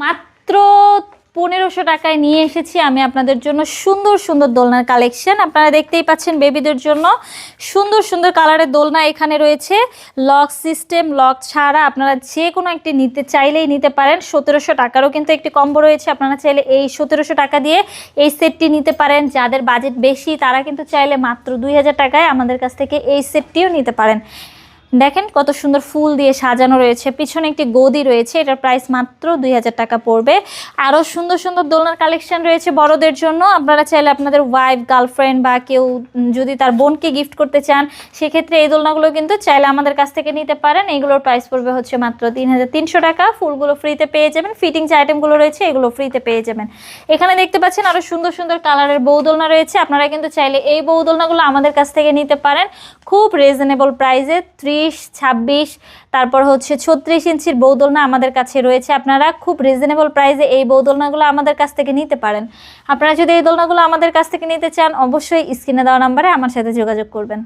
মাত্র 1500 টাকায় নিয়ে এসেছি আমি আপনাদের জন্য সুন্দর সুন্দর দোলনার কালেকশন। আপনারা দেখতেই পাচ্ছেন বেবিদের জন্য সুন্দর সুন্দর কালারের দোলনা এখানে রয়েছে। লক সিস্টেম, লক ছাড়া আপনারা যে কোনো একটি নিতে চাইলেই নিতে পারেন। 1700 টাকারও কিন্তু একটি কম্বো রয়েছে, আপনারা চাইলে এই 1700 টাকা দিয়ে এই সেটটি নিতে পারেন। যাদের বাজেট বেশি তারা কিন্তু চাইলে মাত্র 2000 টাকায় আমাদের কাছ থেকে এই সেটটিও নিতে পারেন। দেখেন কত সুন্দর ফুল দিয়ে সাজানো রয়েছে, পিছনে একটি গদি রয়েছে, এটার প্রাইস মাত্র 2000 টাকা পড়বে। আরও সুন্দর সুন্দর দোলনার কালেকশন রয়েছে বড়দের জন্য। আপনারা চাইলে আপনাদের ওয়াইফ, গার্লফ্রেন্ড বা কেউ যদি তার বোনকে গিফট করতে চান সেক্ষেত্রে এই দোলনাগুলো কিন্তু চাইলে আমাদের কাছ থেকে নিতে পারেন। এইগুলোর প্রাইস পড়বে হচ্ছে মাত্র 3300 টাকা। ফুলগুলো ফ্রিতে পেয়ে যাবেন, ফিটিং যে আইটেমগুলো রয়েছে এগুলো ফ্রিতে পেয়ে যাবেন। এখানে দেখতে পাচ্ছেন আরও সুন্দর সুন্দর কালারের বউ দোলনা রয়েছে, আপনারা কিন্তু চাইলে এই বউ দোলনাগুলো আমাদের কাছ থেকে নিতে পারেন খুব রিজনেবল প্রাইসে। 30, 26, তারপর হচ্ছে 36 ইঞ্চির বৌদোলনা আমাদের কাছে রয়েছে। আপনারা খুব রিজনেবল প্রাইসে এই বৌদোলনাগুলো আমাদের কাছ থেকে নিতে পারেন। আপনারা যদি এই দোলনাগুলো আমাদের কাছ থেকে নিতে চান অবশ্যই স্ক্রিনে দেওয়া নাম্বারে আমার সাথে যোগাযোগ করবেন।